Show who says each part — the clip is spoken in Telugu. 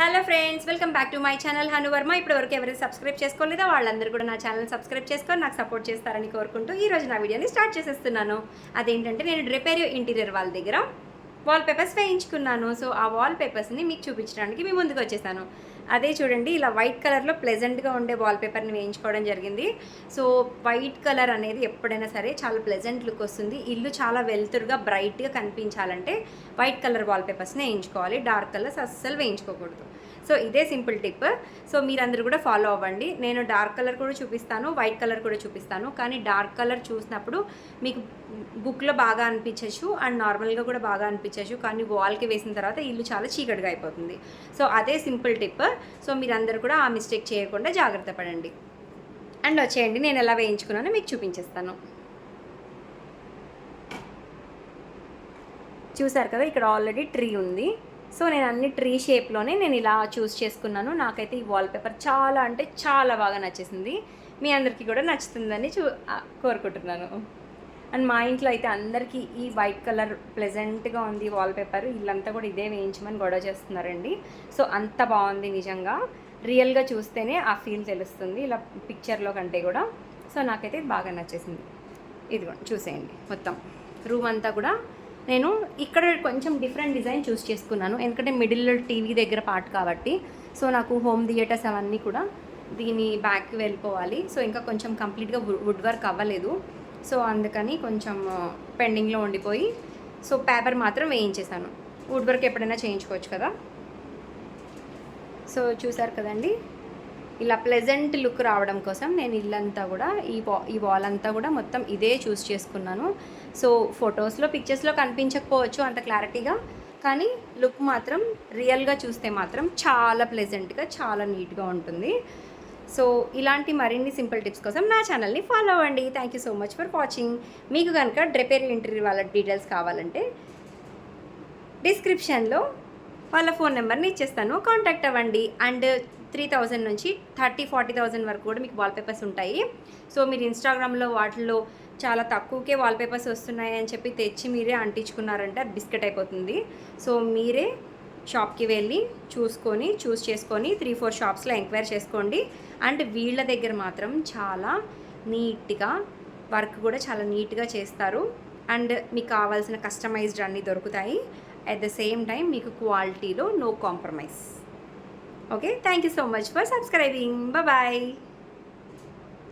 Speaker 1: Hello friends, welcome back to my channel Hanu Varma. ఇప్పటివరకు ఎవరైతే సబ్స్క్రైబ్ చేసుకోలేదో వాళ్ళందరూ కూడా నా ఛానల్ సబ్స్క్రైబ్ చేసుకొని నాకు సపోర్ట్ చేస్తారని కోరుకుంటూ ఈరోజు నా వీడియోని స్టార్ట్ చేసేస్తున్నాను. అదేంటంటే నేను డ్రెపేరియో ఇంటీరియర్ వాళ్ళ దగ్గర వాల్ పేపర్స్ వేయించుకున్నాను. సో ఆ వాల్ పేపర్స్ని మీకు చూపించడానికి మీ ముందుకు వచ్చేసాను. అదే చూడండి, ఇలా వైట్ కలర్లో ప్లెజెంట్గా ఉండే వాల్ పేపర్ని వేయించుకోవడం జరిగింది. సో వైట్ కలర్ అనేది ఎప్పుడైనా సరే చాలా ప్లెజెంట్ లుక్ వస్తుంది. ఇల్లు చాలా వెలుతురుగా బ్రైట్గా కనిపించాలంటే వైట్ కలర్ వాల్ పేపర్స్ని వేయించుకోవాలి. డార్క్ కలర్స్ అస్సలు వేయించుకోకూడదు. సో ఇదే సింపుల్ టిప్. సో మీరందరూ కూడా ఫాలో అవ్వండి. నేను డార్క్ కలర్ కూడా చూపిస్తాను, వైట్ కలర్ కూడా చూపిస్తాను. కానీ డార్క్ కలర్ చూసినప్పుడు మీకు బుక్లో బాగా అనిపించచ్చు అండ్ నార్మల్గా కూడా బాగా అనిపించచ్చు. కానీ వాల్కి వేసిన తర్వాత ఇల్లు చాలా చీకటిగా అయిపోతుంది. సో అదే సింపుల్ టిప్. సో మీరందరూ కూడా ఆ మిస్టేక్ చేయకుండా జాగ్రత్త పడండి. అండ్ వచ్చేయండి, నేను ఎలా వేయించుకున్నానో మీకు చూపించేస్తాను. చూసారు కదా, ఇక్కడ ఆల్రెడీ ట్రీ ఉంది. సో నేను అన్ని ట్రీ షేప్లోనే నేను ఇలా చూస్ చేసుకున్నాను. నాకైతే ఈ వాల్పేపర్ చాలా అంటే చాలా బాగా నచ్చేసింది. మీ అందరికీ కూడా నచ్చుతుందని కోరుకుంటున్నాను. అండ్ మా ఇంట్లో అయితే అందరికీ ఈ వైట్ కలర్ ప్లెజెంట్గా ఉంది వాల్పేపర్. ఇల్లంతా కూడా ఇదే వేయించమని గొడవ చేస్తున్నారండి. సో అంత బాగుంది నిజంగా. రియల్గా చూస్తేనే ఆ ఫీల్ తెలుస్తుంది, ఇలా పిక్చర్లో కంటే కూడా. సో నాకైతే బాగా నచ్చేసింది. ఇదిగోండి చూసేయండి, మొత్తం రూమ్ అంతా కూడా నేను ఇక్కడ కొంచెం డిఫరెంట్ డిజైన్ చూస్ చేసుకున్నాను. ఎందుకంటే మిడిల్లో టీవీ దగ్గర పార్ట్ కాబట్టి. సో నాకు హోమ్ థియేటర్స్ అవన్నీ కూడా దీని బ్యాక్కి వెళ్ళిపోవాలి. సో ఇంకా కొంచెం కంప్లీట్గా వుడ్ వర్క్ అవ్వలేదు. సో అందుకని కొంచెం పెండింగ్లో ఉండిపోయి సో పేపర్ మాత్రం వేయించేసాను. వుడ్ వర్క్ ఎప్పుడైనా చేయించుకోవచ్చు కదా. సో చూసారు కదండి, ఇలా ప్లెజెంట్ లుక్ రావడం కోసం నేను ఇల్లంతా కూడా ఈ వాల్ అంతా కూడా మొత్తం ఇదే చూస్ చేసుకున్నాను. సో ఫొటోస్లో పిక్చర్స్లో కనిపించకపోవచ్చు అంత క్లారిటీగా, కానీ లుక్ మాత్రం రియల్గా చూస్తే మాత్రం చాలా ప్లెజెంట్గా చాలా నీట్గా ఉంటుంది. సో ఇలాంటి మరిన్ని సింపుల్ టిప్స్ కోసం నా ఛానల్ని ఫాలో అవ్వండి. Thank you so much for watching. మీకు కనుక డ్రెపేరియో ఇంటీరియర్ వాళ్ళ డీటెయిల్స్ కావాలంటే డిస్క్రిప్షన్లో వాళ్ళ ఫోన్ నెంబర్ని ఇచ్చేస్తాను, కాంటాక్ట్ అవ్వండి. అండ్ 3,000 నుంచి 30,000-40,000 వరకు కూడా మీకు వాల్పేపర్స్ ఉంటాయి. సో మీరు ఇన్స్టాగ్రామ్లో వాటిల్లో చాలా తక్కువకే వాల్పేపర్స్ వస్తున్నాయి అని చెప్పి తెచ్చి మీరే అంటించుకున్నారంటే అది బిస్కెట్ అయిపోతుంది. సో మీరే షాప్కి వెళ్ళి చూస్ చేసుకొని 3-4 షాప్స్లో ఎంక్వైరీ చేసుకోండి. అండ్ వీళ్ళ దగ్గర మాత్రం చాలా నీట్గా వర్క్ కూడా చాలా నీట్గా చేస్తారు. అండ్ మీకు కావాల్సిన కస్టమైజ్డ్ అన్నీ దొరుకుతాయి. అట్ ద సేమ్ టైం మీకు క్వాలిటీలో no compromise. Okay, thank you so much for subscribing. Bye bye.